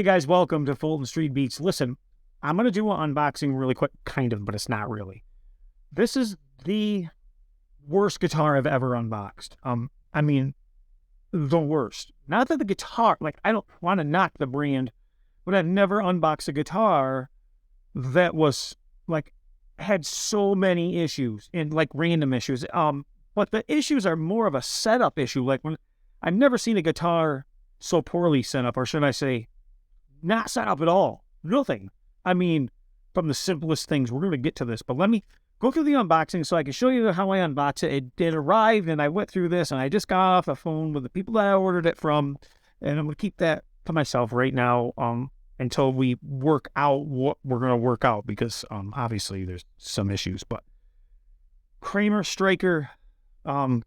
Hey guys, welcome to Fulton Street Beats. Listen, I'm going to do an unboxing really quick, kind of, but it's not really. This is the worst guitar I've ever unboxed. I mean, the worst. Not that the guitar, I don't want to knock the brand, but I've never unboxed a guitar that was, had so many issues and, random issues. But the issues are more of a setup issue. I've never seen a guitar so poorly set up, or should I say, not set up at all. Nothing. I mean, from the simplest things. We're going to get to this, but let me go through the unboxing so I can show you how I unbox it. It arrived, and I went through this, and I just got off the phone with the people that I ordered it from, and I'm going to keep that to myself right now until we work out what we're going to work out, because obviously there's some issues. But Kramer Striker, I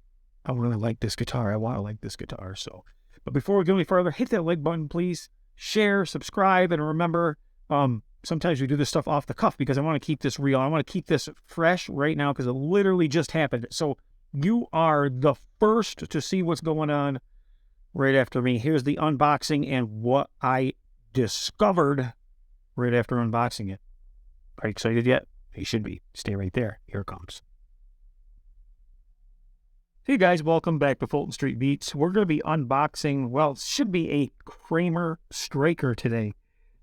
really like this guitar. I want to like this guitar. But before we go any further, hit that like button, please. Share, subscribe, and remember, sometimes we do this stuff off the cuff because I want to keep this real. I want to keep this fresh right now because it literally just happened. So you are the first to see what's going on right after me. Here's the unboxing and what I discovered right after unboxing it. Are you excited yet? You should be. Stay right there. Here it comes. Hey guys, welcome back to Fulton Street Beats. We're going to be unboxing, well, it should be a Kramer Striker today.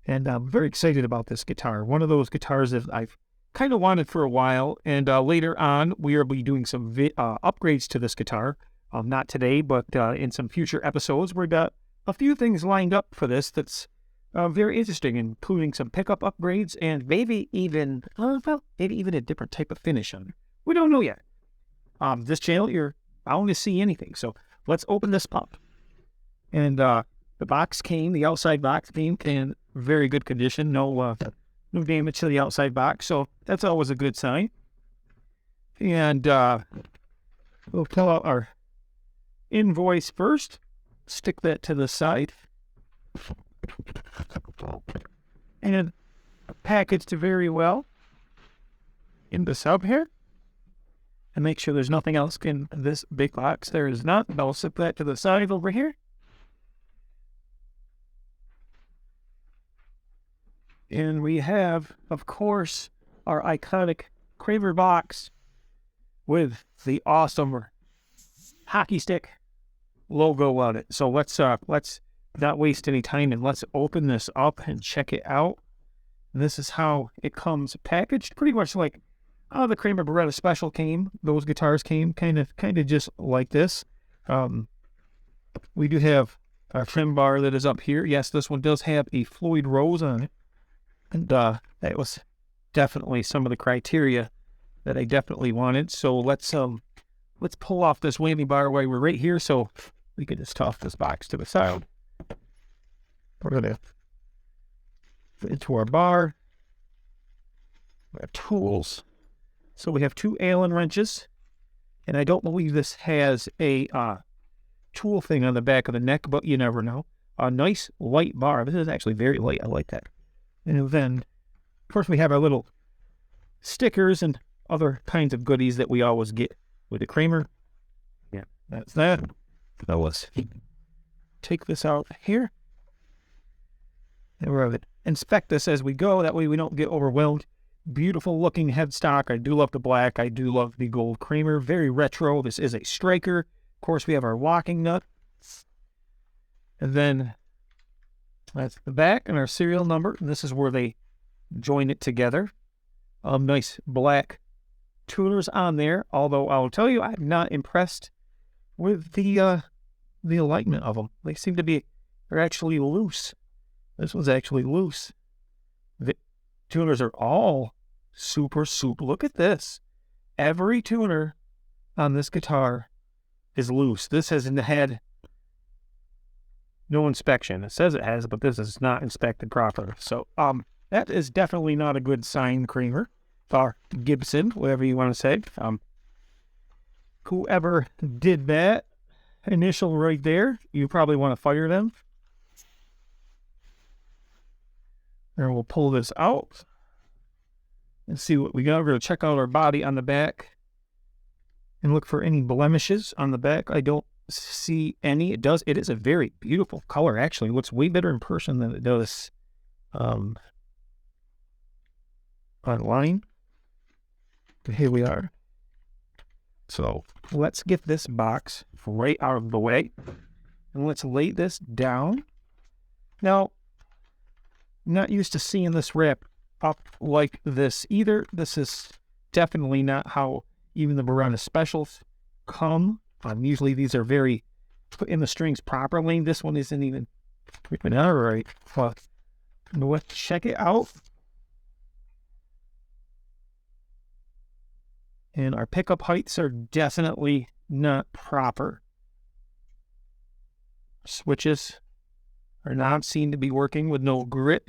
And I'm very excited about this guitar. One of those guitars that I've kind of wanted for a while. And later on, we will be doing some upgrades to this guitar. Not today, but in some future episodes. We've got a few things lined up for this that's very interesting, including some pickup upgrades and maybe even a different type of finish on it. We don't know yet. This channel, you're bound to see anything. So let's open this up. And the outside box came in very good condition. No damage to the outside box. So that's always a good sign. And we'll pull out our invoice first. Stick that to the side. And packaged very well in the sub here. And make sure there's nothing else in this big box. There is not. I'll set that to the side over here. And we have, of course, our iconic Kramer box with the awesome hockey stick logo on it. So let's not waste any time and let's open this up and check it out. And this is how it comes packaged, pretty much like the Kramer Beretta Special came. Those guitars came kind of just like this. We do have our trim bar that is up here. Yes, this one does have a Floyd Rose on it. And that was definitely some of the criteria that I definitely wanted. So let's pull off this whammy bar while we're right here so we can just toss this box to the side. We're going to fit into our bar. We have tools. So we have two Allen wrenches, and I don't believe this has a tool thing on the back of the neck, but you never know. A nice light bar. This is actually very light. I like that. And then, of course, we have our little stickers and other kinds of goodies that we always get with the Kramer. Yeah, that's that. Now let's take this out here. And we're going to inspect this as we go. That way we don't get overwhelmed. Beautiful looking headstock. I do love the black. I do love the gold Kramer. Very retro. This is a Striker. Of course, we have our locking nut. And then that's the back and our serial number. And this is where they join it together. Nice black tuners on there. Although I'll tell you, I'm not impressed with the alignment of them. They seem to be, they're actually loose. This one's actually loose. The tuners are all super. Look at this. Every tuner on this guitar is loose. This hasn't had no inspection. It says it has, but this is not inspected properly. So that is definitely not a good sign, Kramer. Or Gibson, whatever you want to say. Whoever did that initial right there, you probably want to fire them. And we'll pull this out and see what we got. We're going to check out our body on the back and look for any blemishes on the back. I don't see any. It does. It is a very beautiful color, actually. It looks way better in person than it does online. But here we are. So let's get this box right out of the way. And let's lay this down. Now, I'm not used to seeing this wrap up like this either. This is definitely not how even the Beretta Specials come. Usually these are very put in the strings properly. This one isn't even all right. But let's check it out. And our pickup heights are definitely not proper. Switches are not seen to be working with no grit.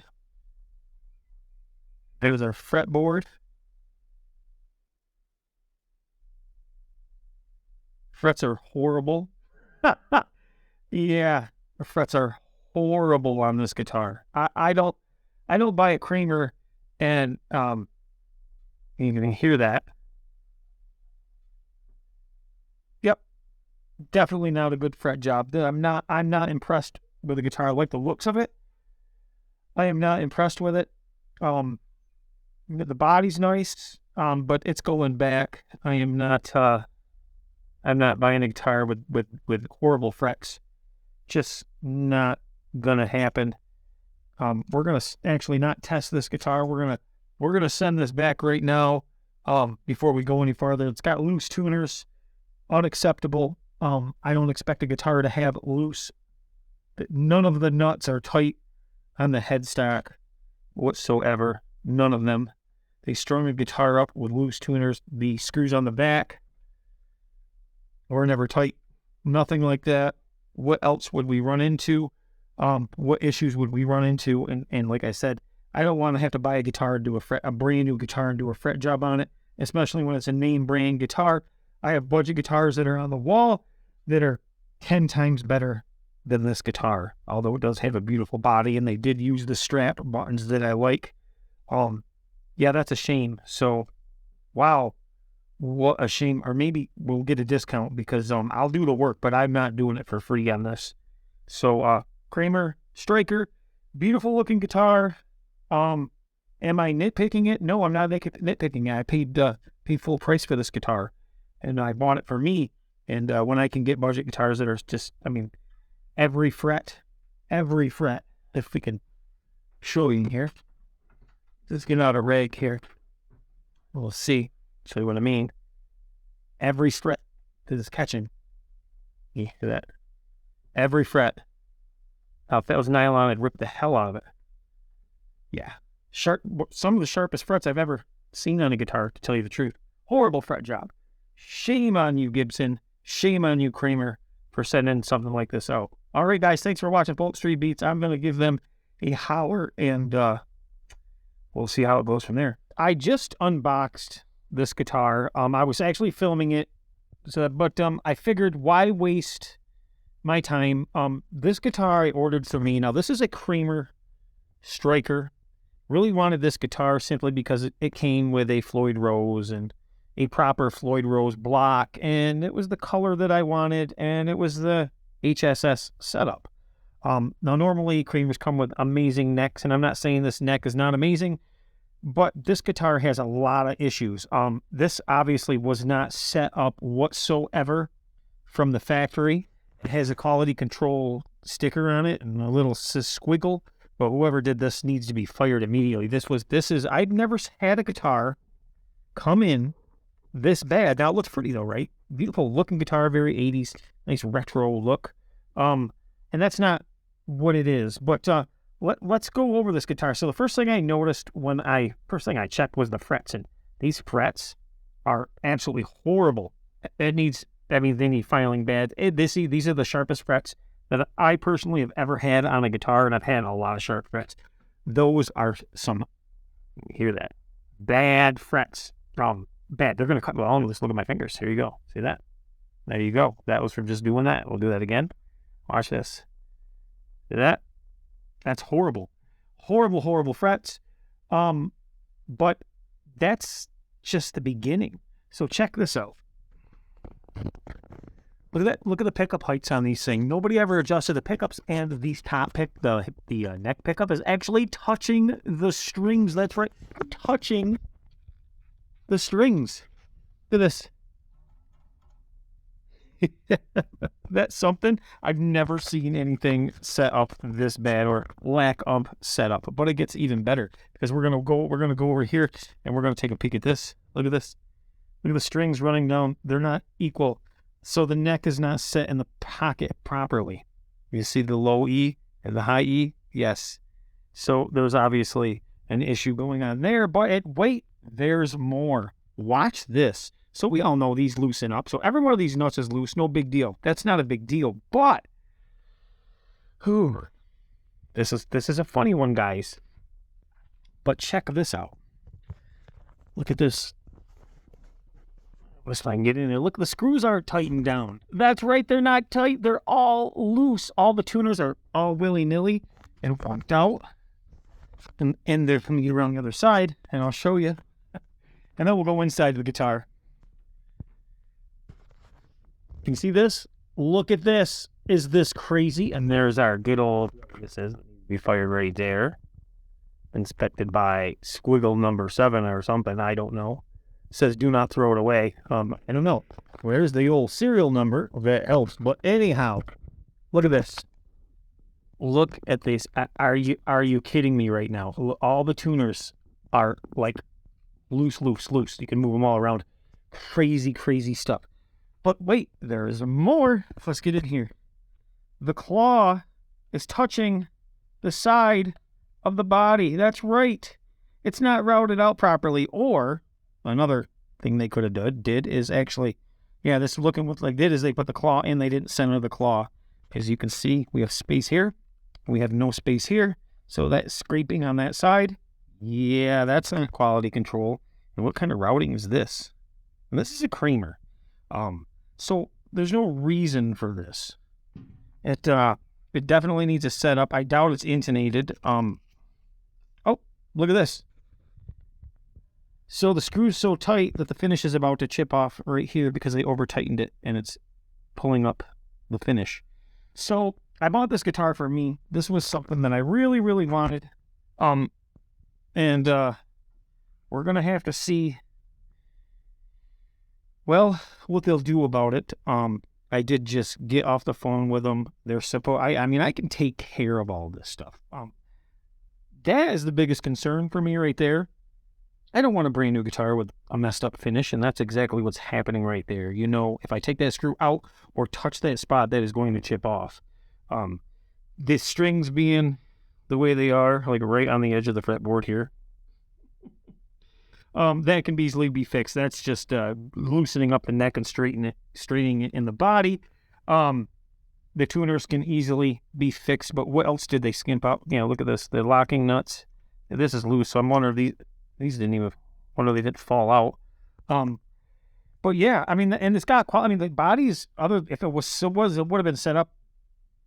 There's our fretboard. Frets are horrible. Yeah, the frets are horrible on this guitar. I don't buy a Kramer and you can hear that. Yep, definitely not a good fret job. I'm not impressed with the guitar. I like the looks of it. I am not impressed with it. The body's nice, but it's going back. I'm not buying a guitar with horrible frets. Just not gonna happen. We're gonna actually not test this guitar. We're gonna send this back right now. Before we go any farther, it's got loose tuners. Unacceptable. I don't expect a guitar to have loose. None of the nuts are tight on the headstock whatsoever. None of them. They strung the guitar up with loose tuners. The screws on the back were never tight. Nothing like that. What else would we run into? What issues would we run into? And like I said, I don't want to have to buy a guitar and do a brand new guitar and do a fret job on it, especially when it's a name brand guitar. I have budget guitars that are on the wall that are 10 times better than this guitar, although it does have a beautiful body, and they did use the strap buttons that I like. Yeah, that's a shame. So, wow, what a shame. Or maybe we'll get a discount because I'll do the work, but I'm not doing it for free on this. So, Kramer Striker, beautiful looking guitar. Am I nitpicking it? No, I'm not nitpicking it. I paid full price for this guitar, and I bought it for me. And when I can get budget guitars that are just, every fret, if we can show you here. Let's get out a rag here. We'll see. Show you what I mean. Every fret that is catching. Yeah, hear that? Every fret. Now, if that was nylon, I'd rip the hell out of it. Yeah. Sharp. Some of the sharpest frets I've ever seen on a guitar, to tell you the truth. Horrible fret job. Shame on you, Gibson. Shame on you, Kramer, for sending something like this out. All right, guys. Thanks for watching Folk Street Beats. I'm going to give them a holler, and we'll see how it goes from there. I just unboxed this guitar. I was actually filming it, but I figured, why waste my time? This guitar I ordered for me. Now, this is a Kramer Striker. Really wanted this guitar simply because it came with a Floyd Rose and a proper Floyd Rose block, and it was the color that I wanted, and it was the HSS setup. Now, normally Kramers come with amazing necks, and I'm not saying this neck is not amazing, but this guitar has a lot of issues. This obviously was not set up whatsoever from the factory. It has a quality control sticker on it and a little squiggle, but whoever did this needs to be fired immediately. I've never had a guitar come in this bad. Now, it looks pretty though, right? Beautiful looking guitar, very 80s, nice retro look. And that's not what it is, but let's go over this guitar. So the first thing I noticed first thing I checked was the frets, and these frets are absolutely horrible. They need filing bad. These are the sharpest frets that I personally have ever had on a guitar, and I've had a lot of sharp frets. Those are some, hear that, bad frets. Bad. They're going to cut. Well, just look at my fingers. Here you go. See that? There you go. That was from just doing that. We'll do that again. Watch this. See that? That's horrible. Horrible, horrible frets. But that's just the beginning. So check this out. Look at that. Look at the pickup heights on these things. Nobody ever adjusted the pickups, and these top the neck pickup is actually touching the strings. That's right, touching the strings. Look at this. That's something. I've never seen anything set up this bad or lack of setup. But it gets even better because we're gonna go over here and we're gonna take a peek at this. Look at this. Look at the strings running down. They're not equal. So the neck is not set in the pocket properly. You see the low E and the high E? Yes. So there's obviously an issue going on there. But wait, there's more. Watch this. So we all know these loosen up. So every one of these nuts is loose. No big deal. That's not a big deal. But, this is a funny one, guys. But check this out. Look at this. Let's try and get in there. Look, the screws are tightened down. That's right. They're not tight. They're all loose. All the tuners are all willy-nilly and walked out. And they're going to get around the other side. And I'll show you. And then we'll go inside the guitar. Can you see this? Look at this. Is this crazy? And there's our good old, this is, we fired right there. Inspected by squiggle number 7 or something. I don't know. It says do not throw it away. I don't know. Where's the old serial number? That helps. But anyhow, look at this. Look at this. Are you kidding me right now? All the tuners are like loose. You can move them all around. Crazy stuff. But wait, there is more. Let's get in here. The claw is touching the side of the body. That's right. It's not routed out properly. Or another thing they could have did is actually, yeah, this looking what they did is they put the claw in. They didn't center the claw. As you can see, we have space here. We have no space here. So that scraping on that side, yeah, that's not quality control. And what kind of routing is this? And this is a Kramer. So there's no reason for this. It definitely needs a setup. I doubt it's intonated. Oh, look at this. So the screw's so tight that the finish is about to chip off right here because they over-tightened it and it's pulling up the finish. So I bought this guitar for me. This was something that I really wanted. And we're going to have to see, well, what they'll do about it. I did just get off the phone with them. They're I mean, I can take care of all this stuff. That is the biggest concern for me right there. I don't want a brand new guitar with a messed up finish, and that's exactly what's happening right there. You know, if I take that screw out or touch that spot, that is going to chip off. The strings being the way they are, like right on the edge of the fretboard here, that can easily be fixed. That's just loosening up the neck and straightening it in the body. The tuners can easily be fixed, but what else did they skimp out? You know, look at this. The locking nuts. This is loose, so I'm wondering if these didn't even, wonder if they didn't fall out. But yeah, I mean, and it's got quality. I mean, the bodies, if it would have been set up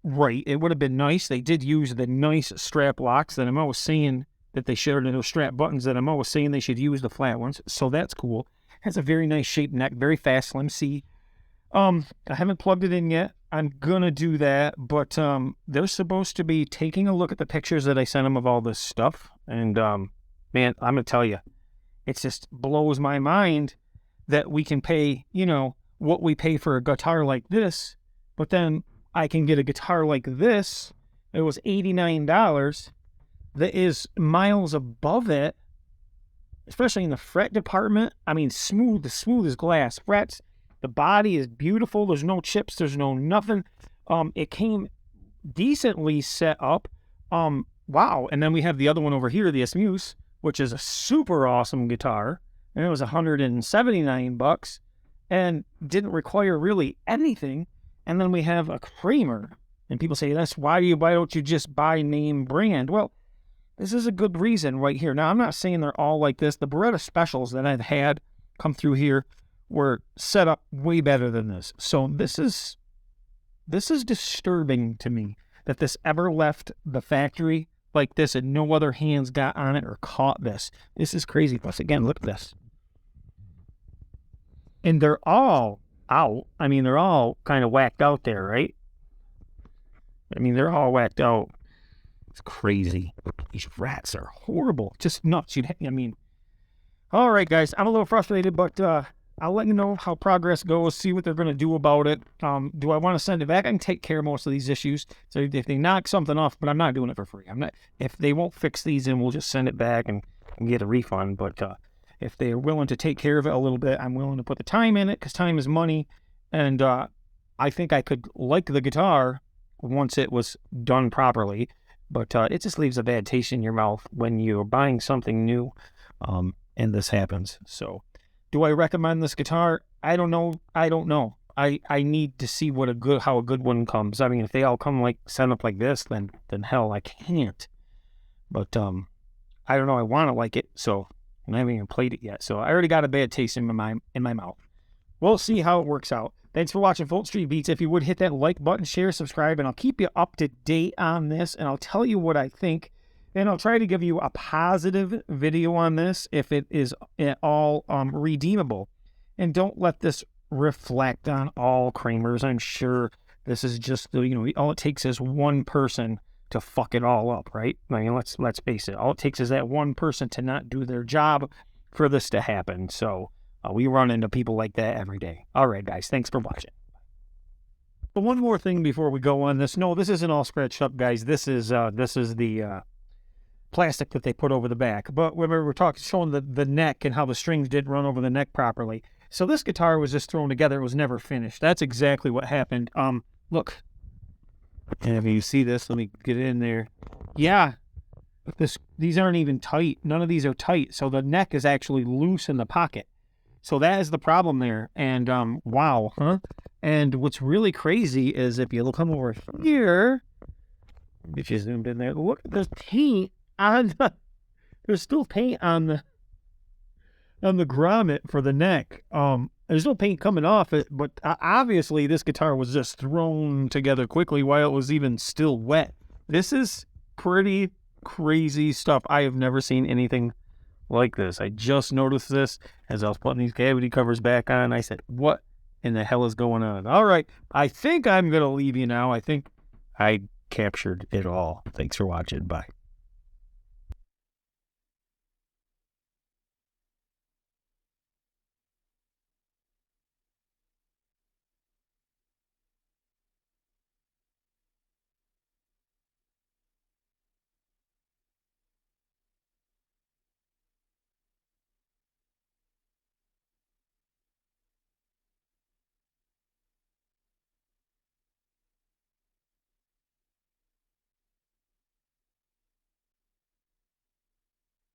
right. It would have been nice. They did use the nice strap locks that I'm always saying that they should, and those strap buttons that I'm always saying they should use the flat ones. So that's cool. Has a very nice shaped neck, very fast, slim C. I haven't plugged it in yet. I'm gonna do that, but they're supposed to be taking a look at the pictures that I sent them of all this stuff, and man, I'm gonna tell you, it just blows my mind that we can pay, you know, what we pay for a guitar like this, but then I can get a guitar like this. It was $89. That is miles above it, especially in the fret department. I mean, smooth as glass frets. The body is beautiful. There's no chips. There's no nothing. It came decently set up. Wow. And then we have the other one over here, the Muse, which is a super awesome guitar. And it was $179 and didn't require really anything. And then we have a Kramer. And people say, why don't you just buy name brand? Well, this is a good reason right here. Now, I'm not saying they're all like this. The Beretta Specials that I've had come through here were set up way better than this. So this is disturbing to me that this ever left the factory like this and no other hands got on it or caught this. This is crazy. Plus, again, look at this. And they're all out. I mean, they're all kind of whacked out there, right? I mean, they're all whacked out. It's crazy. These rats are horrible. Just nuts. I mean, all right, guys. I'm a little frustrated, but I'll let you know how progress goes, see what they're going to do about it. Do I want to send it back? I can take care of most of these issues. So if they knock something off, but I'm not doing it for free. I'm not. If they won't fix these, then we'll just send it back and get a refund. But if they're willing to take care of it a little bit, I'm willing to put the time in it because time is money. And I think I could like the guitar once it was done properly. But it just leaves a bad taste in your mouth when you're buying something new and this happens. So do I recommend this guitar? I don't know. I need to see how a good one comes. I mean, if they all come like set up like this, then hell, I can't. But I don't know. I want to like it, so I haven't even played it yet. So I already got a bad taste in my mouth. We'll see how it works out. Thanks for watching Fulton Street Beats. If you would hit that like button, share, subscribe, and I'll keep you up to date on this, and I'll tell you what I think, and I'll try to give you a positive video on this if it is at all redeemable. And don't let this reflect on all Kramers. I'm sure this is just all it takes is one person to fuck it all up, right? I mean, let's face it. All it takes is that one person to not do their job for this to happen. So we run into people like that every day. All right, guys. Thanks for watching. But one more thing before we go on this. No, this isn't all scratched up, guys. This is the plastic that they put over the back. But when we were showing the neck and how the strings didn't run over the neck properly. So this guitar was just thrown together. It was never finished. That's exactly what happened. Look. And if you see this, let me get in there. Yeah. These aren't even tight. None of these are tight. So the neck is actually loose in the pocket. So that is the problem there. And wow, huh? And what's really crazy is if you come over here, if you zoomed in there, look at the paint on there's still paint on the grommet for the neck. There's no paint coming off it, but obviously this guitar was just thrown together quickly while it was even still wet. This is pretty crazy stuff. I have never seen anything like this. I just noticed this as I was putting these cavity covers back on. I said, what in the hell is going on? All right, I think I'm going to leave you now. I think I captured it all. Thanks for watching. Bye.